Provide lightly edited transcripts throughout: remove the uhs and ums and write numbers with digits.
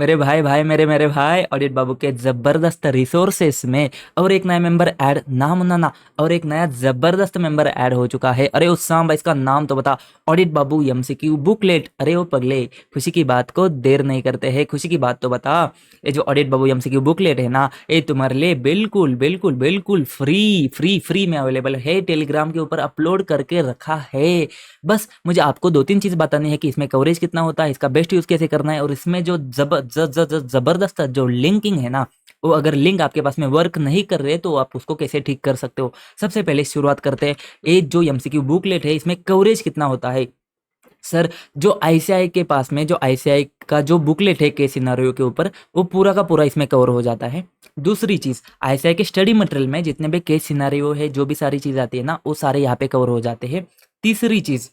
मेरे भाई भाई मेरे भाई ऑडिट बाबू के जबरदस्त रिसोर्सेस में और एक नया मेंबर ऐड ना मुन्ना ना, और एक नया जबरदस्त मेंबर ऐड हो चुका है। अरे उस सांब इसका नाम तो बता। ऑडिट बाबू एमसीक्यू बुकलेट। अरे वो पगले, खुशी की बात को देर नहीं करते हैं, खुशी की बात तो बता। ये जो ऑडिट बाबू एमसीक्यू बुकलेट है ना, ये तुम्हारे लिए बिल्कुल बिल्कुल बिल्कुल फ्री फ्री फ्री में अवेलेबल है। टेलीग्राम के ऊपर अपलोड करके रखा है। बस मुझे आपको दो तीन चीज बतानी है कि इसमें कवरेज कितना होता है, इसका बेस्ट यूज कैसे करना है, और इसमें जो जबरदस्त जो लिंकिंग है ना, वो अगर लिंक आपके पास में वर्क नहीं कर रहे तो आप उसको कैसे ठीक कर सकते हो। सबसे पहले शुरुआत करते हैं। ये जो एमसीक्यू बुकलेट है, इसमें कवरेज कितना होता है। सर, जो आईसीआई के पास में जो आईसीआई का जो बुकलेट है के सिनारियो के ऊपर, वो पूरा का पूरा इसमें कवर हो जाता है। दूसरी चीज, आईसीआई के स्टडी मटेरियल में जितने भी केस सिनारियो है, जो भी सारी चीज आती है ना, वो सारे यहाँ पे कवर हो जाते हैं। तीसरी चीज,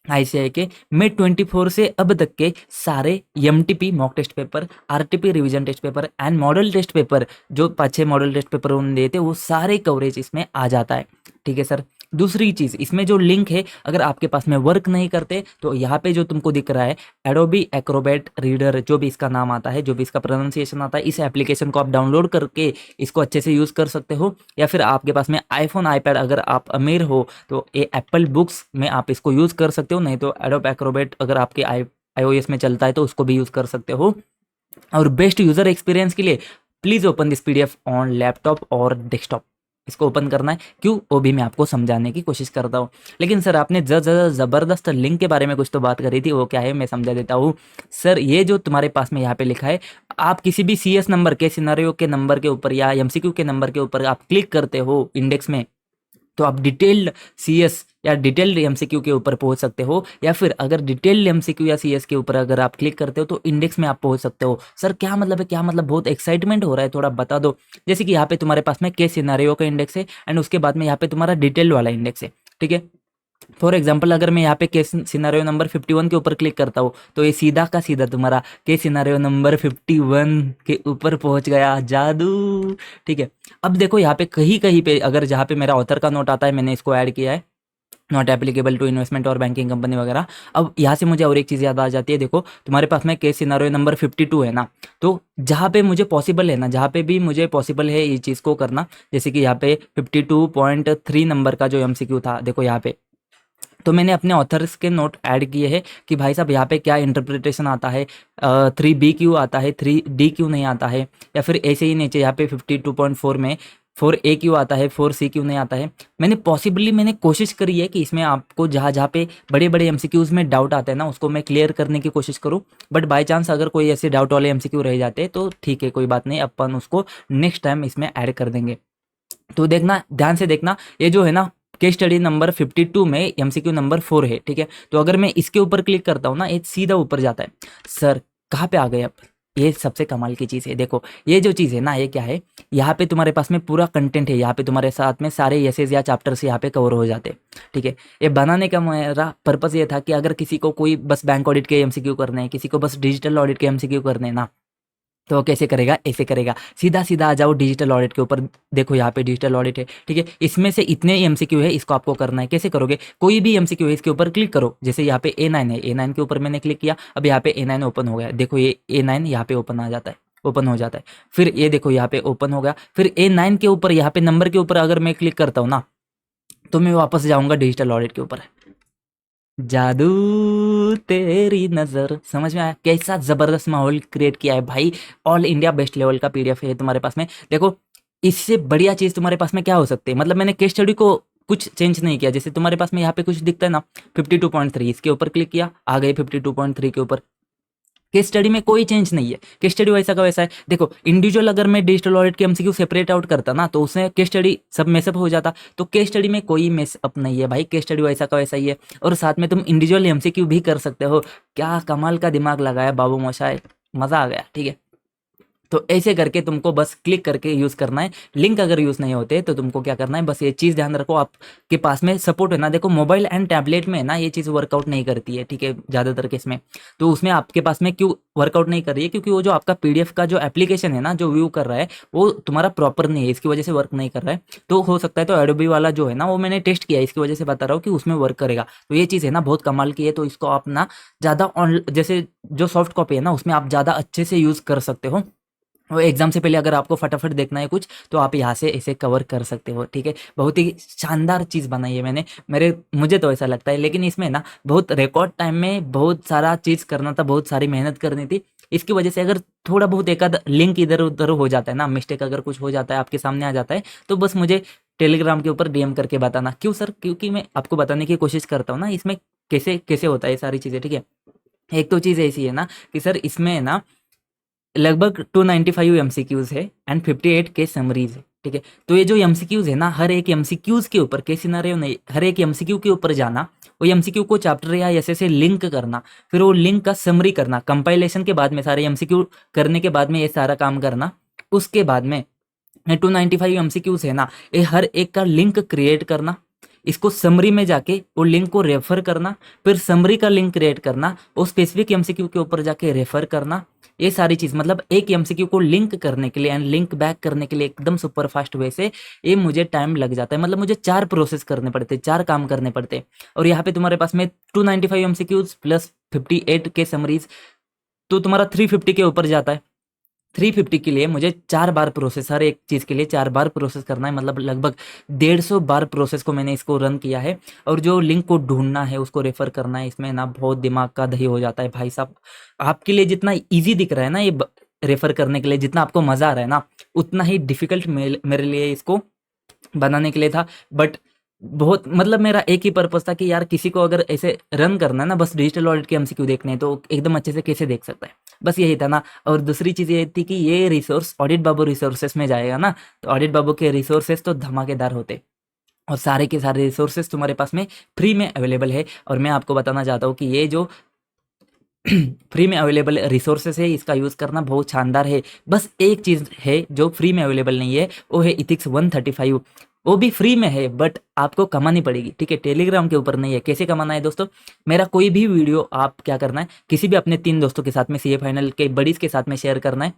आईसीआई के मिड 24 से अब तक के सारे MTP mock test paper, RTP revision test paper and model test paper, जो 5-6 मॉडल टेस्ट पेपर उन्होंने दिए थे, वो सारे कवरेज इसमें आ जाता है। ठीक है सर। दूसरी चीज, इसमें जो लिंक है, अगर आपके पास में वर्क नहीं करते तो यहाँ पे जो तुमको दिख रहा है एडोबी एक्रोबैट रीडर, जो भी इसका नाम आता है, जो भी इसका प्रोनाउंसिएशन आता है, इस एप्लीकेशन को आप डाउनलोड करके इसको अच्छे से यूज कर सकते हो। या फिर आपके पास में आईफोन आईपैड, अगर आप अमीर हो तो ये एप्पल बुक्स में आप इसको यूज कर सकते हो, नहीं तो एडोब एक्रोबैट अगर आपके iOS में चलता है तो उसको भी यूज कर सकते हो। और बेस्ट यूजर एक्सपीरियंस के लिए please open this PDF on laptop और डेस्कटॉप। इसको ओपन करना है, क्यों वो भी मैं आपको समझाने की कोशिश करता हूँ। लेकिन सर, आपने जबरदस्त लिंक के बारे में कुछ तो बात करी थी, वो क्या है मैं समझा देता हूँ। सर, ये जो तुम्हारे पास में यहाँ पे लिखा है, आप किसी भी सीएस नंबर के सिनारियो के नंबर के ऊपर या एमसीक्यू के नंबर के ऊपर आप क्लिक करते हो इंडेक्स में, तो आप डिटेल्ड सीएस या डिटेल्ड एमसीक्यू के ऊपर पहुंच सकते हो। या फिर अगर डिटेल्ड एमसीक्यू या सीएस के ऊपर अगर आप क्लिक करते हो तो इंडेक्स में आप पहुंच सकते हो। सर क्या मतलब है, क्या मतलब, बहुत एक्साइटमेंट हो रहा है, थोड़ा बता दो। जैसे कि यहाँ पे तुम्हारे पास में केस सिनारियो का इंडेक्स है, एंड उसके बाद में यहाँ पे तुम्हारा डिटेल्ड वाला इंडेक्स है। ठीक है। फॉर एग्जाम्पल, अगर मैं यहाँ पे केस सिनारियो नंबर 51 के ऊपर क्लिक करता हूँ तो ये सीधा का सीधा तुम्हारा केस सिनारियो नंबर 51 के ऊपर पहुंच गया। जादू। ठीक है। अब देखो यहाँ पे कहीं कहीं पे, अगर जहाँ पे मेरा ऑथर का नोट आता है, मैंने इसको ऐड किया है, नॉट एप्लीकेबल टू इन्वेस्टमेंट और बैंकिंग कंपनी वगैरह। अब यहाँ से मुझे और एक चीज़ याद आ जाती है। देखो तुम्हारे पास में केस सिनारियो नंबर 52 है ना, तो जहाँ पे मुझे पॉसिबल है ना, जहाँ पे भी मुझे पॉसिबल है ये चीज़ को करना, जैसे कि यहाँ पे 52.3 नंबर का जो एमसीक्यू था, देखो यहाँ पे, तो मैंने अपने ऑथर्स के नोट ऐड किए हैं कि भाई साहब यहाँ पे क्या इंटरप्रिटेशन आता है, 3B क्यों आता है, 3D क्यों नहीं आता है, या फिर ऐसे ही नीचे यहाँ पे 52.4 में 4A क्यों आता है, 4C क्यों नहीं आता है। मैंने कोशिश करी है कि इसमें आपको जहाँ जहाँ पे बड़े बड़े एमसीक्यूज में डाउट आते हैं ना, उसको मैं क्लियर करने की कोशिश करूँ। बट बाई चांस अगर कोई ऐसे डाउट वाले एमसीक्यू रह जाते हैं तो ठीक है, कोई बात नहीं, अपन उसको नेक्स्ट टाइम इसमें ऐड कर देंगे। तो देखना, ध्यान से देखना, ये जो है ना केस स्टडी नंबर 52 में एमसीक्यू नंबर 4 है। ठीक है। तो अगर मैं इसके ऊपर क्लिक करता हूँ ना, ये सीधा ऊपर जाता है। सर कहाँ पे आ गए अब, ये सबसे कमाल की चीज़ है। देखो ये जो चीज़ है ना, ये क्या है, यहाँ पे तुम्हारे पास में पूरा कंटेंट है, यहाँ पे तुम्हारे साथ में सारे एसेज या चैप्टर्स यहाँ पे कवर हो जाते हैं। ठीक है। ये बनाने का मेरा पर्पस ये था कि अगर किसी को कोई बस बैंक ऑडिट के एमसीक्यू करने हैं, किसी को बस डिजिटल ऑडिट के एमसीक्यू करने हैं ना, तो वो कैसे करेगा, ऐसे करेगा, सीधा सीधा आ जाओ डिजिटल ऑडिट के ऊपर। देखो यहाँ पे डिजिटल ऑडिट है। ठीक है। इसमें से इतने एमसीक्यू है, इसको आपको करना है। कैसे करोगे, कोई भी एमसीक्यू है इसके ऊपर क्लिक करो। जैसे यहाँ पे A9 है, A9 के ऊपर मैंने क्लिक किया, अब यहाँ पे A9 ओपन हो गया। देखो ये A9 यहाँ पे ओपन आ जाता है, ओपन हो जाता है। फिर ये देखो यहाँ पे ओपन हो गया। फिर A9 के ऊपर यहाँ पे नंबर के ऊपर अगर मैं क्लिक करता हूँ ना, तो मैं वापस जाऊंगा डिजिटल ऑडिट के ऊपर। जादू तेरी नजर, समझ में आया कैसा जबरदस्त माहौल क्रिएट किया है भाई। ऑल इंडिया बेस्ट लेवल का पीडीएफ है तुम्हारे पास में। देखो इससे बढ़िया चीज तुम्हारे पास में क्या हो सकती है, मतलब मैंने केस स्टडी को कुछ चेंज नहीं किया। जैसे तुम्हारे पास में यहाँ पे कुछ दिखता है ना 52.3, इसके ऊपर क्लिक किया, आ गए 52.3 के ऊपर। केस स्टडी में कोई चेंज नहीं है, केस स्टडी वैसा का वैसा है। देखो इंडिविजुअल अगर मैं डिजिटल ऑडिट के एमसीक्यू सेपरेट आउट करता ना, तो उसमें केस स्टडी सब मेसअप हो जाता। तो केस स्टडी में कोई मेसअप नहीं है भाई, केस स्टडी वैसा का वैसा ही है। और साथ में तुम इंडिविजुअल एमसीक्यू भी कर सकते हो। क्या कमाल का दिमाग लगाया बाबू मोशाय, मजा आ गया। ठीक है। तो ऐसे करके तुमको बस क्लिक करके यूज़ करना है। लिंक अगर यूज़ नहीं होते तो तुमको क्या करना है, बस ये चीज़ ध्यान रखो आपके पास में सपोर्ट है ना। देखो मोबाइल एंड टैबलेट में ना ये चीज़ वर्कआउट नहीं करती है, ठीक है, ज़्यादातर केस में। तो उसमें आपके पास में क्यों वर्कआउट नहीं कर रही है, क्योंकि वो जो आपका पीडीएफ का जो एप्लीकेशन है ना, जो व्यू कर रहा है वो तुम्हारा प्रॉपर नहीं है, इसकी वजह से वर्क नहीं कर रहा है। तो हो सकता है तो एडोबी वाला जो है ना वो मैंने टेस्ट किया है, इसकी वजह से बता रहा हूँ कि उसमें वर्क करेगा। तो ये चीज़ है ना बहुत कमाल की है। तो इसको आप ना ज़्यादा ऑन जैसे जो सॉफ्ट कॉपी है ना उसमें आप ज़्यादा अच्छे से यूज़ कर सकते हो। वो एग्जाम से पहले अगर आपको फटाफट देखना है कुछ तो आप यहाँ से इसे कवर कर सकते हो, ठीक है। बहुत ही शानदार चीज़ बनाई है मैंने, मुझे तो ऐसा लगता है। लेकिन इसमें ना बहुत रिकॉर्ड टाइम में बहुत सारा चीज़ करना था, बहुत सारी मेहनत करनी थी। इसकी वजह से अगर थोड़ा बहुत एक आध लिंक इधर उधर हो जाता है ना, मिस्टेक अगर कुछ हो जाता है आपके सामने आ जाता है, तो बस मुझे टेलीग्राम के ऊपर डीएम करके बताना। क्यों सर? क्योंकि मैं आपको बताने की कोशिश करता हूँ ना इसमें कैसे कैसे होता है ये सारी चीज़ें, ठीक है। एक तो चीज़ ऐसी है ना कि सर इसमें ना लगभग 295 एमसीक्यूज है एंड 58 के समरीज है, ठीक है। तो ये जो एमसीक्यूज है ना, हर एक एमसीक्यूज के ऊपर के सिनेरियो नहीं, हर एक एमसीक्यू के ऊपर जाना, वो एमसीक्यू को चैप्टर या ऐसे से लिंक करना, फिर वो लिंक का समरी करना, कंपाइलेशन के बाद में सारे एमसीक्यू करने के बाद में ये सारा काम करना। उसके बाद में 295 एमसीक्यूज है ना, ये हर एक का लिंक क्रिएट करना, इसको समरी में जाके वो लिंक को रेफर करना, फिर समरी का लिंक क्रिएट करना, वो स्पेसिफिक एमसीक्यू के ऊपर जाके रेफर करना। ये सारी चीज मतलब एक एमसीक्यू को लिंक करने के लिए एंड लिंक बैक करने के लिए एकदम सुपर फास्ट वे से ये मुझे टाइम लग जाता है। मतलब मुझे 4 प्रोसेस करने पड़ते, 4 काम करने पड़ते। और यहाँ पे तुम्हारे पास में 295 एमसीक्यूज प्लस 58 के समरीज, तो तुम्हारा 350 के ऊपर जाता है। 350 के लिए मुझे 4 बार प्रोसेस, हर एक चीज़ के लिए 4 बार प्रोसेस करना है। मतलब लगभग 150 बार प्रोसेस को मैंने इसको रन किया है। और जो लिंक को ढूंढना है, उसको रेफर करना है, इसमें ना बहुत दिमाग का दही हो जाता है भाई साहब। आपके लिए जितना ईजी दिख रहा है ना ये रेफर करने के लिए, जितना आपको मज़ा आ रहा है ना, उतना ही डिफिकल्ट मेरे लिए इसको बनाने के लिए था। बट बहुत मतलब मेरा एक ही पर्पस था कि यार किसी को अगर ऐसे रन करना है ना, बस डिजिटल ऑडिट के एमसीक्यू देखने हैं तो एकदम अच्छे से कैसे देख सकता है, बस यही था ना। और दूसरी चीज़ ये थी कि ये रिसोर्स ऑडिट बाबू रिसोर्सेस में जाएगा ना, तो ऑडिट बाबू के रिसोर्सेस तो धमाकेदार होते, और सारे के सारे रिसोर्सेस तुम्हारे पास में फ्री में अवेलेबल है। और मैं आपको बताना चाहता हूँ कि ये जो फ्री में अवेलेबल रिसोर्सेस है इसका यूज़ करना बहुत शानदार है। बस एक चीज़ है जो फ्री में अवेलेबल नहीं है, वो है इथिक्स 135। वो भी फ्री में है बट आपको कमानी पड़ेगी, ठीक है। टेलीग्राम के ऊपर नहीं है। कैसे कमाना है दोस्तों? मेरा कोई भी वीडियो आप क्या करना है, किसी भी अपने 3 दोस्तों के साथ में, सीए फाइनल के बडीज के साथ में शेयर करना है।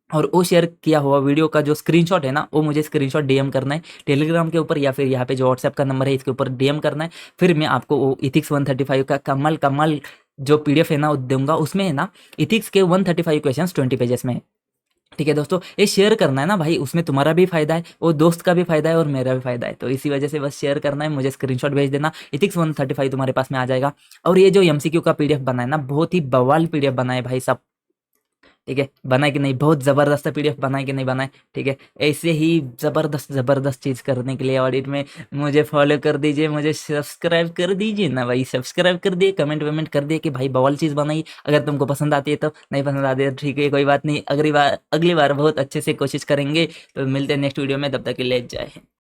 और वो शेयर किया हुआ वीडियो का जो स्क्रीनशॉट है ना, वो मुझे स्क्रीनशॉट डीएम करना है टेलीग्राम के ऊपर, या फिर यहाँ पे जो व्हाट्सएप का नंबर है इसके ऊपर डीएम करना है। फिर मैं आपको वो इथिक्स 135 का कमाल कमाल जो पीडीएफ है ना वो दूंगा। उसमें है ना इथिक्स के 135 क्वेश्चंस 20 पेजेस में है, ठीक है दोस्तों। ये शेयर करना है ना भाई, उसमें तुम्हारा भी फायदा है, वो दोस्त का भी फायदा है और मेरा भी फायदा है। तो इसी वजह से बस शेयर करना है, मुझे स्क्रीनशॉट भेज देना, इथिक्स 135 तुम्हारे पास में आ जाएगा। और ये जो एमसीक्यू का पीडीएफ बना है ना, बहुत ही बवाल पीडीएफ बना है भाई साहब, ठीक है। बनाए कि नहीं, बहुत ज़बरदस्त पीडीएफ बनाए कि नहीं बनाए, ठीक है। ऐसे ही ज़बरदस्त ज़बरदस्त चीज़ करने के लिए ऑडिट में मुझे फॉलो कर दीजिए, मुझे सब्सक्राइब कर दीजिए ना भाई, सब्सक्राइब कर दिए, कमेंट वमेंट कर दिए कि भाई बवाल चीज़ बनाई। अगर तुमको पसंद आती है तो, नहीं पसंद आती है तो ठीक है, कोई बात नहीं। अगली बार बहुत अच्छे से कोशिश करेंगे। तो मिलते हैं नेक्स्ट वीडियो में, तब तक के लिए जय हिंद।